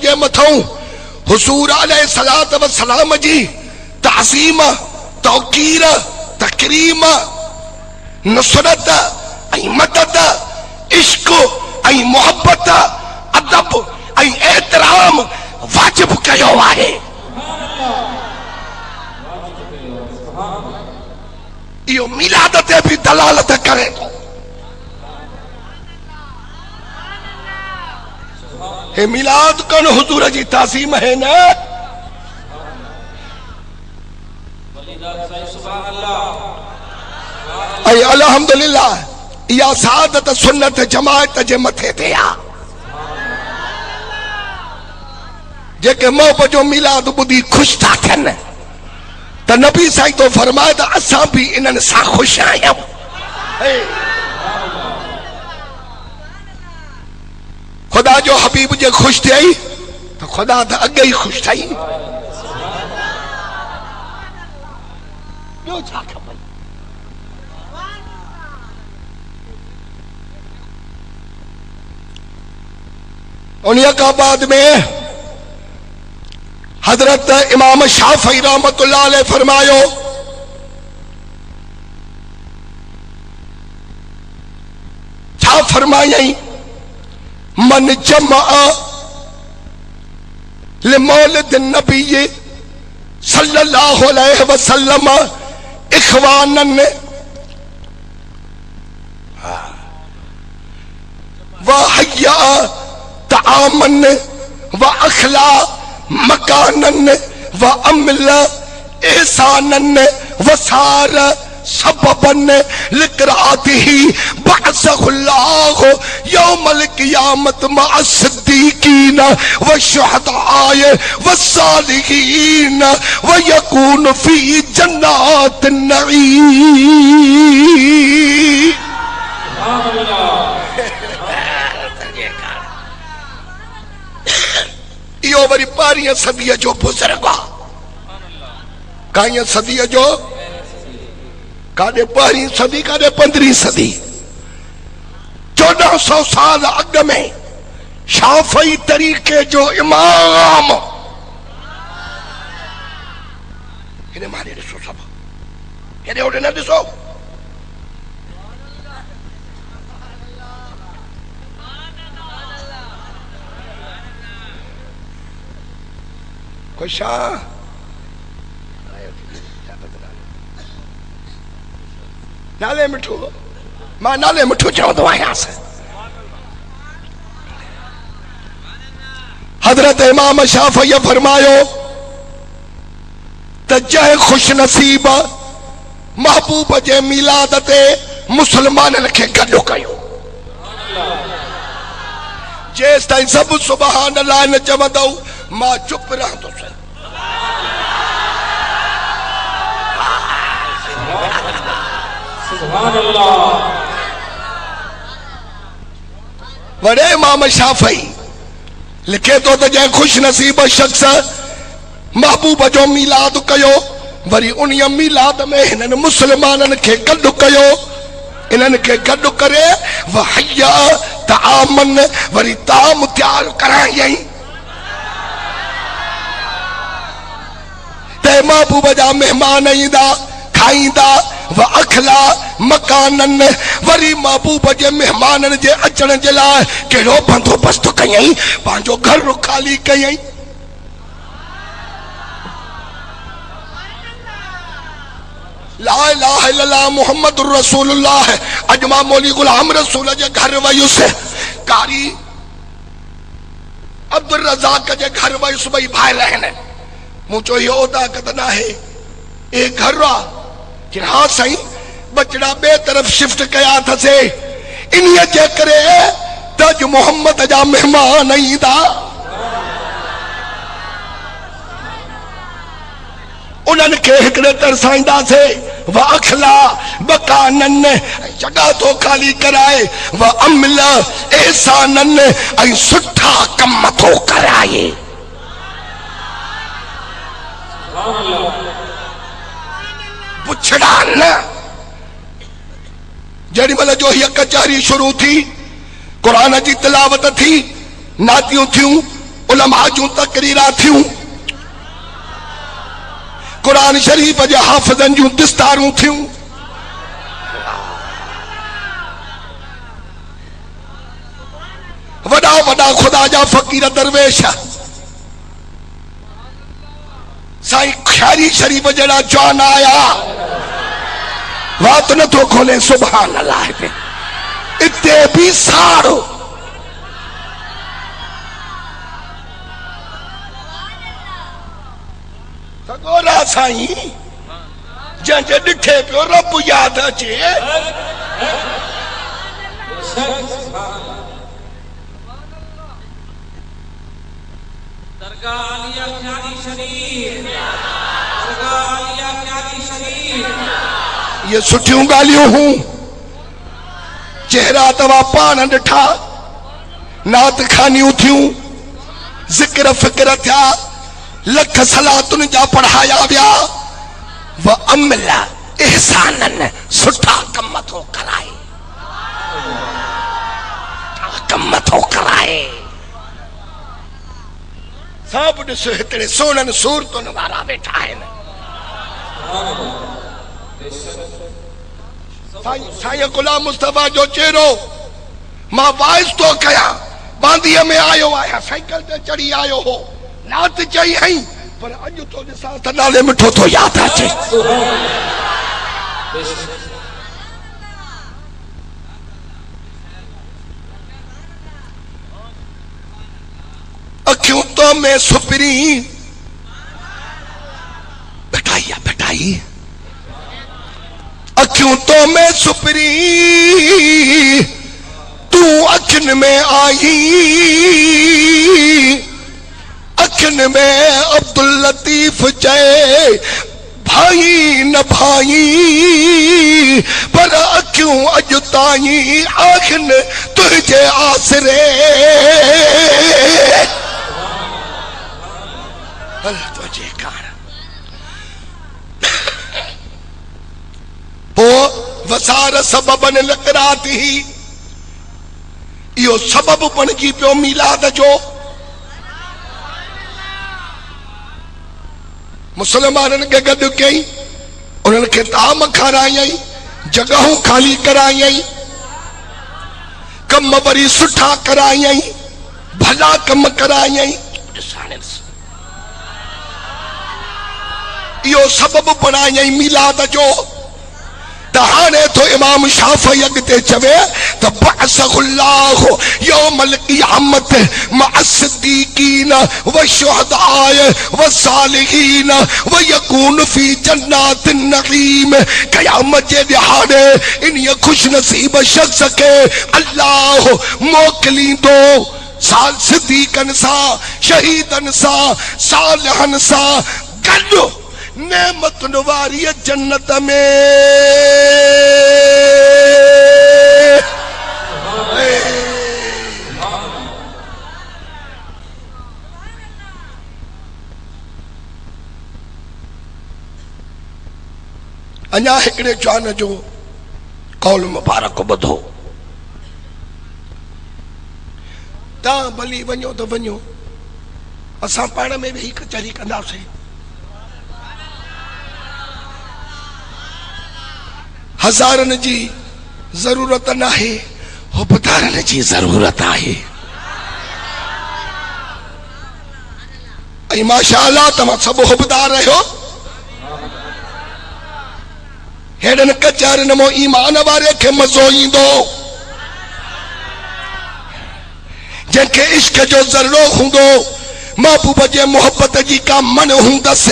جے متھوں حضور علیہ الصلوۃ والسلام جی تعظیم توقیر تکریم نصرت ای مدد عشق ای محبت ادب ای احترام واجب کیو آہے یہ میلاد تے بھی دلالت کرے تو اے میلاد کن حضور جی تعظیم ہے نا اے الحمدللہ یا سعادت سنت جماعت جے متھے تے آ جے کہ موب جو میلاد بدھی خوش تھا تھن تو نبی سائی تو فرمائے تو اساں بھی انہاں سا خوش آیا خدا جو حبیب جے خوش تھے آئی تو خدا تو اگے ہی خوش تھا ہی انہی کا بعد میں حضرت امام شافعی رحمت اللہ علیہ فرمایو چھا فرمائیں من جمع لمولد النبی صلی اللہ علیہ وسلم اخوانن وحیاء تعامن واخلا مکانن وعمل احسانن وسار سببن لقرآتہ بعثہ اللہ یوم القیامت مع الصدیقین والشہداء والصالحین ویکون فی جنات النعیم یہ بری پاریاں صدیہ جو بزرگا کائیاں صدیہ جو کانے پہلی صدی کانے 15 صدی 1400 سال اگ میں شافعی طریقے جو امام انہیں مانے رسو سب انہیں اوڑے نہ رسو کوئی شاہ نالے مٹھو ماں نالے مٹھو چاہو دو آئے سے حضرت امام شافعی فرمایو تجھے خوش نصیب محبوب جے میلادت مسلمان لکھے گھڑو کیوں جیس تائیں سب سبحان اللہ نے جمع دو ماں چپ رہا تو سے سبحان اللہ وڑے امام شافعی لکھے تو تجھے خوش نصیب شخص محبوب جو میلاد کیو وری انہی میلاد میں انہن مسلمانن کے گڈ کیو انہن کے گڈ کرے وحیا تعامن وری تعام تیار کرائیں تے محبوب جا مہمان ایندہ کھائیندہ و اکھلا مکانن وری محبوب جے مہمانن جے اچن جلا کیڑو بندو بست کئیں پانجو گھر رو خالی کئیں لا الہ الا اللہ محمد رسول اللہ اجما مولی غلام رسول جے گھر ویس کاری عبد الرزاق جے گھر ویس بھائی بھائی رہنے مجھو یہ عہدہ کتنا ہے ایک گھر رہا کہ ہاں سائیں بچڑا بے طرف شفٹ کیا تھا سے انہی جے کرے تج محمد جا مہمان نہیں دا انہن کے ہکڑے ترسائندہ سے وَأَخْلَا بَقَانَنَّ جگہ تو خالی کرائے وَأَمْلَ احسانن ای سٹھا کم تو کرائے بچڑا نا جڑی ملا جو ہی کچہری شروع تھی قرآن جی تلاوت تھی ناتیوں تھیوں علماء جوں تقریرات تھیوں قرآن شریف جے حافظن جوں دستاروں تھیوں وڈا وڈا خدا جا فقیر درویش سائیں خیری شریف جڑا جوان آیا وات نہ تو کھولے سبحان اللہ پہ اتے بھی ساڑو سگولا سائیں جنجے ڈٹھے پہ رب یاد اچے درگاہ عالیہ پیاری شریف درگاہ عالیہ پیاری شریف یہ سٹھیوں گالیوں ہوں چہرہ توا پانا ڈٹھا نات کھانیوں تھیوں ذکر فکر تھیا لکھ صلاتن جا پڑھایا بیا وَأَمْلَ احسانن سٹھا کمتوں کرائے کمتوں کرائے سب ڈسو ہتڑے سونن صورتوں وارا بیٹھا ہے سائیں غلام مصطفیٰ جو چیرو ماں باعث تو کیا باندھیے میں آئیو آیا سائیکل تے چڑی آئیو ہو نات چاہی ہیں پر اجو تو جسا تنالے مٹھو تو یاد آچے اکھیوں تو میں سپری بٹائی اکھیوں تو میں سپری تو اکھن میں آئی اکھن میں عبداللطیف چاہے بھائی نہ بھائی پر اکھیوں اجتائی آکھن تجھے آسرے اللہ تجھے کار پو وسار سببن لقراتی ہی یہ سبب بن جی پیو میلاد جو مسلمانن کے گڈ کئی انہوں نے تام کھارائیں جگہوں خالی کرائیں کم بری سٹھا کرائیں بھلا کم کرائیں یہ سبب بنائیں میلاد جو تہانے تو امام شافعی اگتے چوے تو بعثہ اللہ یوم القیامت مع الصدیقین والشہداء والصالحین ویکون فی جنات النعیم قیامت جے دہانے انہی خوش نصیب شخص کے اللہ موکلیں دو سال صدیقن سا شہیدن سا صالحن سا گلو نعمت نواری جنت میں انیا ہکڑے جوان جو قول مبارک بدھو تا بلی ونیو تو ونیو اساں پاڑ میں بھی کچہری کندا سے ہزارن جی ضرورت نہ ہے حبدارن جی ضرورت آئے ای ماشاءاللہ تم سب حبدار رہے ہو ہیڈن کچارن مو ایمان وارے کے مزوئیں دو جن کے عشق جو ذرو ہوں دو محبوب جے محبت جی کا من ہوں دس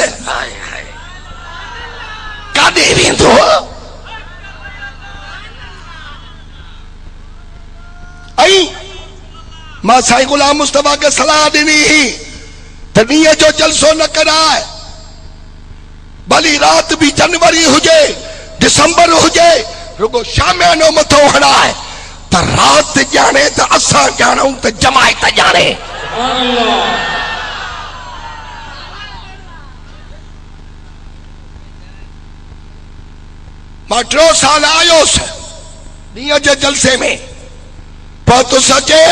کا دے بھی دو ماں سائیں غلام مصطفیٰ کے صلاح دینی ہی تنیہ جو جلسوں نہ کرائے بلی رات بھی جنوری ہو جائے دسمبر ہو جائے رگو شامیانوں متھو ہڑا ہے تا رات جانے تا اساں جانوں تا جماعت جانے ماں 3 سال آئیو سے نیہ جے جلسے میں تو سچے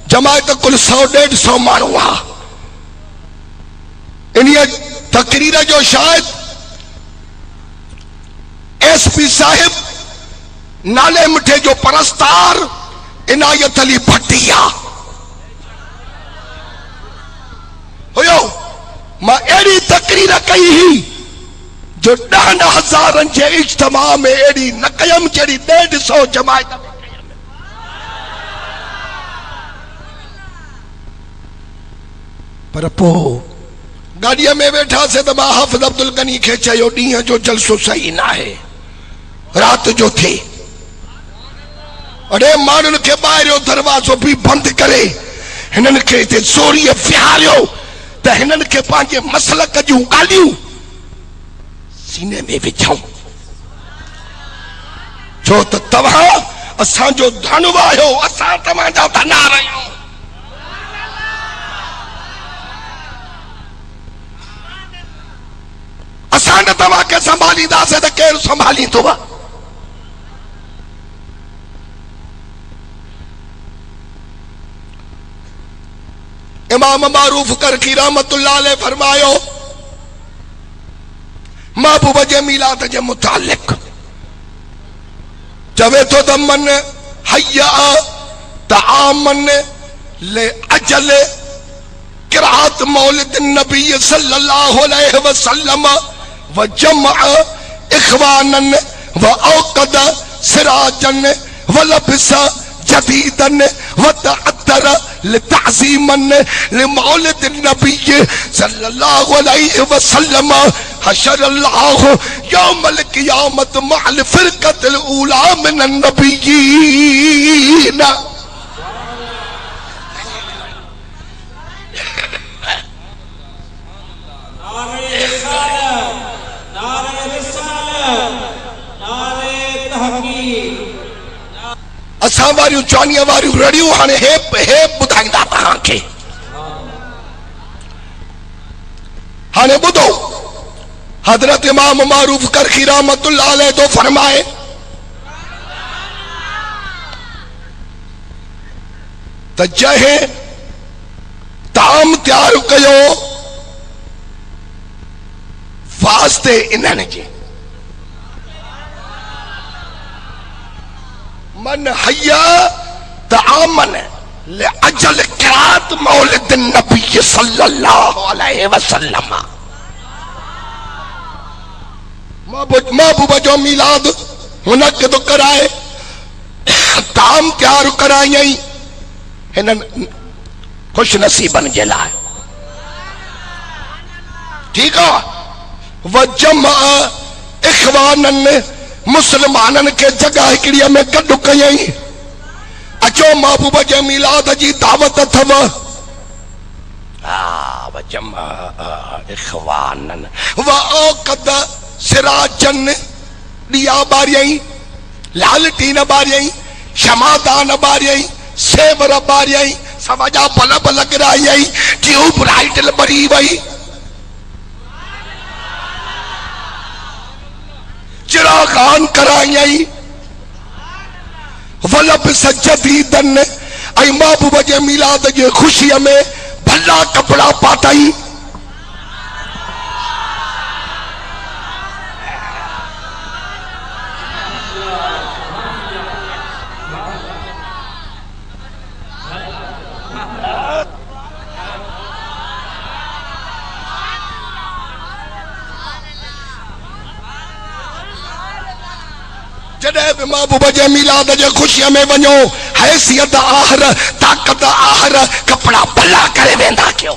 جماعت کل 100-150 مانو آ انہی تقریر جو شاید ایس پی صاحب نالے مٹھے جو پرستار عنایت علی بھٹیا ہویو ماں ایڑی تقریر کئی ہی جو 10,000 جے اجتماع میں ایڑی نہ قیم جڑی 150 جماعت میں قیم پر پو گاڑی میں بیٹھا سے تو ماں حافظ عبدالغنی کے چاہیو ڈیاں جو جلسو صحیح نہ ہے رات جو تھی اڑے مانن کے باہر دروازو بھی بند کرے ہنن کے تے زوری فہاریو تے ہنن کے پانچے مسلک جو گالیوں سینے میں وچھاؤں جو تو توہاں اساں جو دھنوا ہو اساں تمہاں جا دھنا رہے ہوں اساں نے توہاں کے سنبھالی دا سے تے کیر سنبھالی تو با امام معروف کرکی رحمت اللہ علیہ فرمایو محبوب جمیلات جے متعلق جوے تو دمن حیاء تعامن لے اجل قرآت مولد النبی صلی اللہ علیہ وسلم وجمع اخوانا واوقد سراجا ولبس جديدا وتعطر لتعظيما لمولد النبي صلى الله عليه وسلم حشر الله يوم القيامة مع الفرقة الأولى من النبيين اساں واریوں چانیاں واریوں رڑیوں ہانے ہیپ بدھائیں دا تہاں کے ہانے بدھو حضرت امام معروف کرکی رحمت اللہ علیہ تو فرمائے تجہے تام تیار کیو واسطے انہنے جے من حیا تعامن لعجل قرات مولد النبی صلی اللہ علیہ وسلم محبوب جو میلاد منعقد کرائے تام تیار کرائیں ہنن خوش نصیبن جلائے ٹھیک ہے وجمع اخوانن مسلمانن کے جگہ ہکڑی میں کڈو کئیں اچو محبوب جے میلاد جی دعوت تھو وجمع اخوانن واوقد سراجن دیا باریاں لالٹین باریاں شمادان باریاں سیور باریاں سمجھا بلب لگ رہی ٹیوب رائٹ بری وئی چراغان کرائیں ولبس جدیدن ای محبوب جے میلاد جے خوشی میں بھلا کپڑا پاتائی جڑے بھی محبوب جے میلاد جے خوشی میں ونجو حیثیت آہر طاقت آہر کپڑا بھلا کرے ویندا کیوں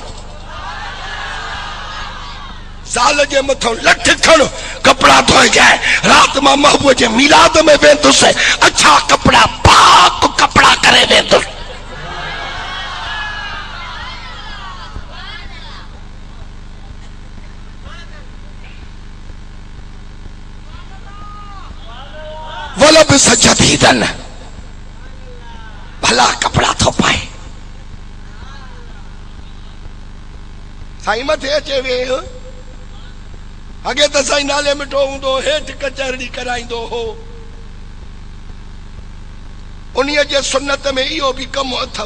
سال جے متھوں لٹھ کھڑ کپڑا دھوئے جائے رات ماں محبوب جے میلاد میں ویندو سے اچھا کپڑا پاک کپڑا کرے ویندو ولبس جدیدن بھلا کپڑا تھو پائے سائیں متھے اچے وے اگے تو سائیں نالے مٹھو ہوں دو ہیٹ کچہری کرائیں دو ہو انہی جے سنت میں ایو بھی کم اتھو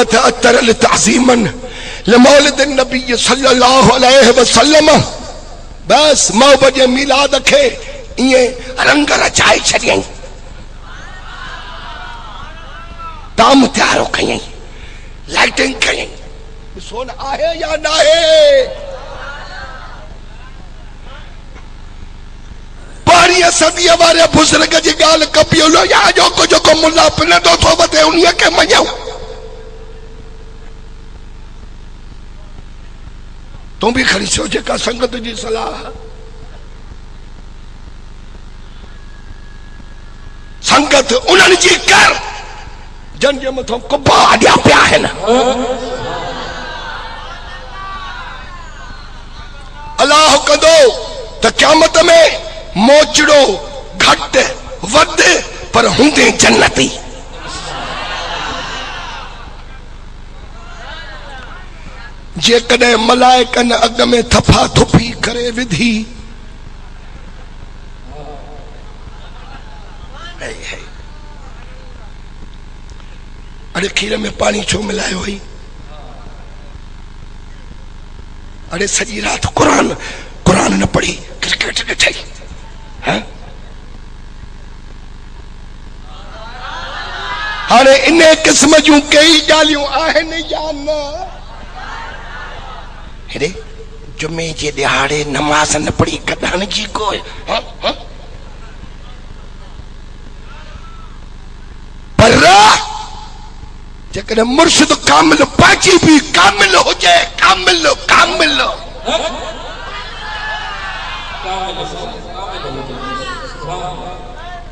وتأثر لتعظيما لمولد النبي صلى الله عليه وسلم. بس محبوب جي میلاد کي ائين رنگ رچائي ڇڏيائين، تام تيار ڪيائين، لائٽنگ ڪيائين. ڏسو نه آهي يا نہ آهي. پاري صدي واري بزرگ جي ڳالهه کپيو لو يا جو ملا پنندو ٿو وڌي انهيءَ کي مڃو. تون بھی کھڑی سو جيڪا سنگت جي صلاح سنگت انهن جي کر جن جي مٿو ڪبا اڏيا پيا آهن. اللہ کندو ته قيامت ۾ موچڙو گھٽ وڌ پر هوندي جنتي. جيڪڏهن ملائڪن اڳ ۾ ٿپا ٿپي ڪري وڌي اڙي کير ۾ پاڻي ڇو ملايو هئي؟ اڙي سڄي رات قرآن نہ پڑھی کرکٹ ڏٺي. هاڻي ان قسم جون ڪئي ڳالهيون آهن يا نه؟ هيڏي جمعي جي ڏهاڙي نماز نہ پڙهي کڏڻ جي کو پر جيڪڏهن مرشد کامل پاچي بي کامل هجي کامل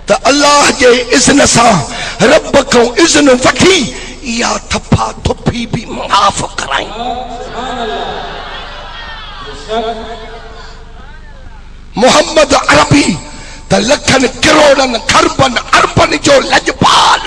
ته الله جي اذن سان رب کان اذن وٺي يا ٿپا ٿپي بي معاف ڪرائين. محمد عربي ته لکن کروڑن خربن اربن جو لجپال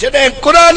جڏهن قرآن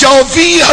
24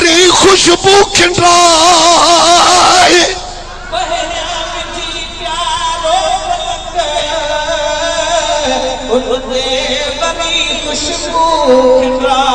بری خوشبو کھنڈرائے بہنیا مٹھی پیارو پلک ان دے بری خوشبو کھنڈرائے